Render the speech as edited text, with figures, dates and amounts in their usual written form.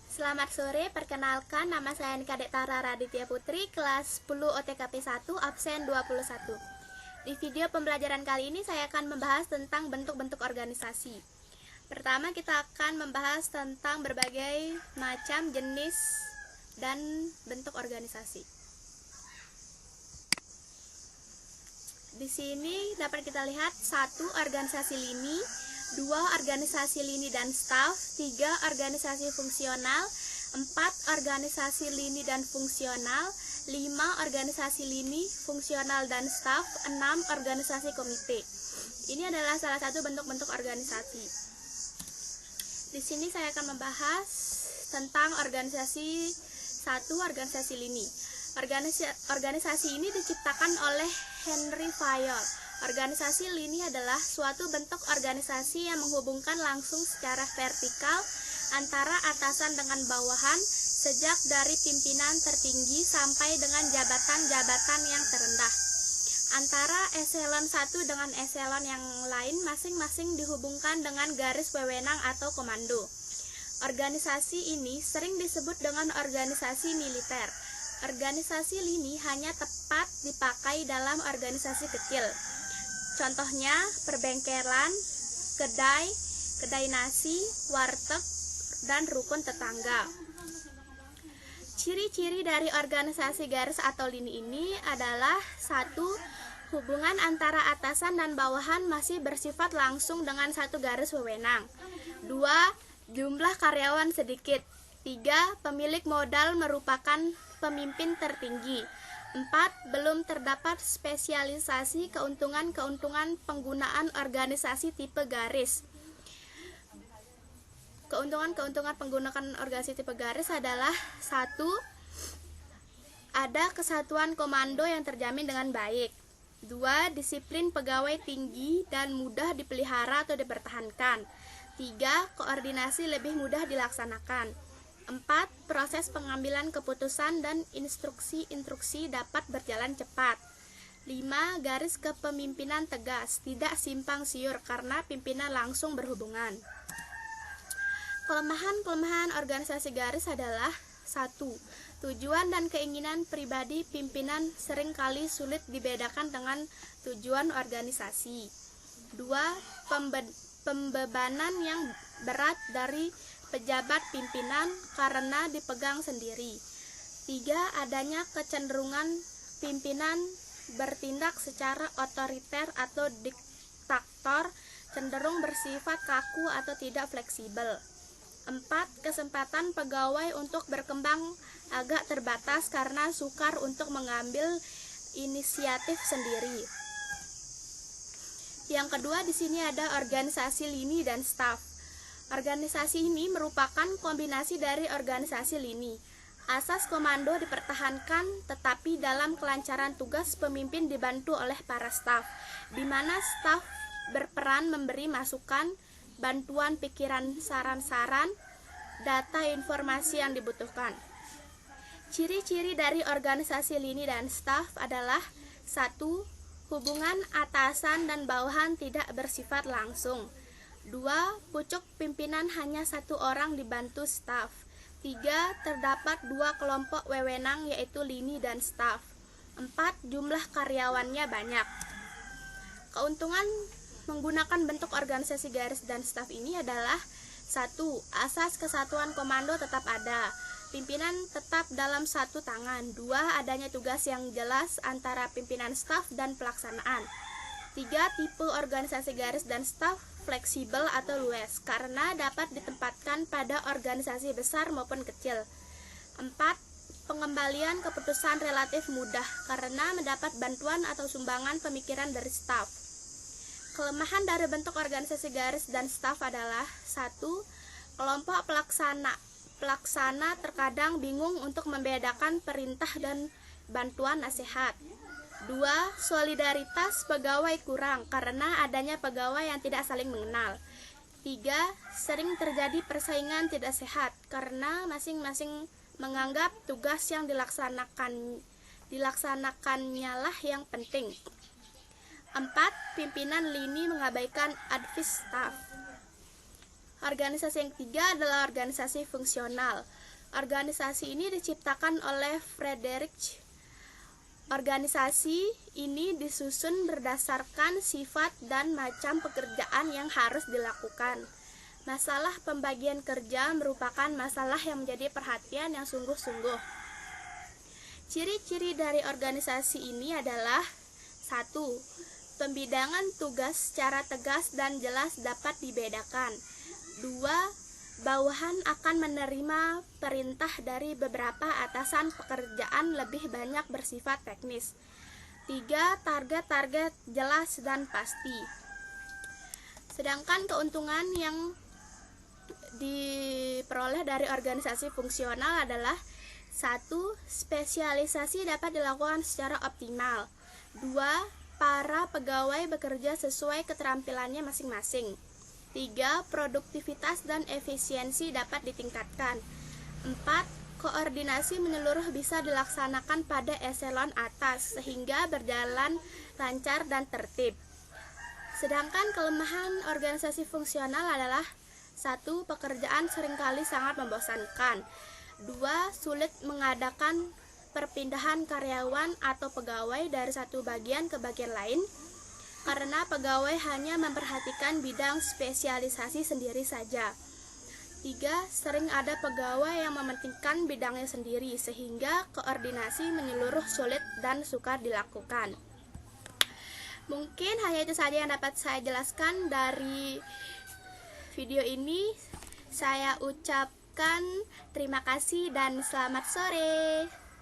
Selamat sore, perkenalkan nama saya Kadek Tara Raditya Putri, kelas 10 OTKP 1, absen 21. Di video pembelajaran kali ini saya akan membahas tentang bentuk-bentuk organisasi. Pertama kita akan membahas tentang berbagai macam jenis dan bentuk organisasi. Di sini dapat kita lihat 1. Organisasi lini, 2. Organisasi lini dan staf, 3. Organisasi fungsional, 4. Organisasi lini dan fungsional, 5. Organisasi lini, fungsional dan staf, 6. Organisasi komite. Ini adalah salah satu bentuk-bentuk organisasi. Di sini saya akan membahas tentang organisasi 1. Organisasi lini. Organisasi ini diciptakan oleh Henry Fayol. Organisasi lini adalah suatu bentuk organisasi yang menghubungkan langsung secara vertikal antara atasan dengan bawahan, sejak dari pimpinan tertinggi sampai dengan jabatan-jabatan yang terendah. Antara eselon 1 dengan eselon yang lain masing-masing dihubungkan dengan garis wewenang atau komando. Organisasi ini sering disebut dengan organisasi militer. Organisasi lini hanya tepat dipakai dalam organisasi kecil. Contohnya perbengkelan, kedai nasi, warteg, dan rukun tetangga. Ciri-ciri dari organisasi garis atau lini ini adalah 1. Hubungan antara atasan dan bawahan masih bersifat langsung dengan satu garis wewenang. 2. Jumlah karyawan sedikit. 3. Pemilik modal merupakan pemimpin tertinggi. 4. Belum terdapat spesialisasi keuntungan-keuntungan penggunaan organisasi tipe garis. Keuntungan-keuntungan penggunaan organisasi tipe garis adalah 1. Ada kesatuan komando yang terjamin dengan baik. 2. Disiplin pegawai tinggi dan mudah dipelihara atau dipertahankan. 3. Koordinasi lebih mudah dilaksanakan. 4. Proses pengambilan keputusan dan instruksi dapat berjalan cepat. 5. Garis kepemimpinan tegas, tidak simpang siur karena pimpinan langsung berhubungan. Kelemahan-kelemahan organisasi garis adalah 1. Tujuan dan keinginan pribadi pimpinan seringkali sulit dibedakan dengan tujuan organisasi. 2. Pembebanan yang berat dari pejabat pimpinan karena dipegang sendiri. 3. Adanya kecenderungan pimpinan bertindak secara otoriter atau diktator, cenderung bersifat kaku atau tidak fleksibel. 4. Kesempatan pegawai untuk berkembang agak terbatas karena sukar untuk mengambil inisiatif sendiri. Yang kedua di sini ada organisasi lini dan staf. Organisasi ini merupakan kombinasi dari organisasi lini. Asas komando dipertahankan, tetapi dalam kelancaran tugas pemimpin dibantu oleh para staf, di mana staf berperan memberi masukan, bantuan pikiran, saran-saran, data informasi yang dibutuhkan. Ciri-ciri dari organisasi lini dan staf adalah 1. Hubungan atasan dan bawahan tidak bersifat langsung. 2. Pucuk pimpinan hanya 1 orang dibantu staf. 3. Terdapat 2 kelompok wewenang yaitu lini dan staf. 4. Jumlah karyawannya banyak. Keuntungan menggunakan bentuk organisasi garis dan staf ini adalah 1. Asas kesatuan komando tetap ada. Pimpinan tetap dalam satu tangan. 2. Adanya tugas yang jelas antara pimpinan staf dan pelaksanaan. 3. Tipe organisasi garis dan staf fleksibel atau luas karena dapat ditempatkan pada organisasi besar maupun kecil. 4. Pengembalian keputusan relatif mudah karena mendapat bantuan atau sumbangan pemikiran dari staf. Kelemahan dari bentuk organisasi garis dan staf adalah 1. Kelompok pelaksana terkadang bingung untuk membedakan perintah dan bantuan nasihat. 2. Solidaritas pegawai kurang karena adanya pegawai yang tidak saling mengenal. 3. Sering terjadi persaingan tidak sehat karena masing-masing menganggap tugas yang dilaksanakannya lah yang penting. 4. Pimpinan lini mengabaikan advis staf. Organisasi yang ketiga adalah organisasi fungsional. Organisasi ini diciptakan oleh Friedrich. Organisasi ini disusun berdasarkan sifat dan macam pekerjaan yang harus dilakukan. Masalah pembagian kerja merupakan masalah yang menjadi perhatian yang sungguh-sungguh. Ciri-ciri dari organisasi ini adalah 1. Pembidangan tugas secara tegas dan jelas dapat dibedakan. 2. Bawahan akan menerima perintah dari beberapa atasan, pekerjaan lebih banyak bersifat teknis. 3. Target-target jelas dan pasti. Sedangkan keuntungan yang diperoleh dari organisasi fungsional adalah 1. Spesialisasi dapat dilakukan secara optimal. 2. Para pegawai bekerja sesuai keterampilannya masing-masing. 3. Produktivitas dan efisiensi dapat ditingkatkan. 4. Koordinasi menyeluruh bisa dilaksanakan pada eselon atas sehingga berjalan lancar dan tertib. Sedangkan kelemahan organisasi fungsional adalah 1. Pekerjaan seringkali sangat membosankan. 2. Sulit mengadakan perpindahan karyawan atau pegawai dari satu bagian ke bagian lain karena pegawai hanya memperhatikan bidang spesialisasi sendiri saja. 3. Sering ada pegawai yang mementingkan bidangnya sendiri sehingga koordinasi menyeluruh sulit dan sukar dilakukan. Mungkin hanya itu saja yang dapat saya jelaskan dari video ini. Saya ucapkan terima kasih dan selamat sore.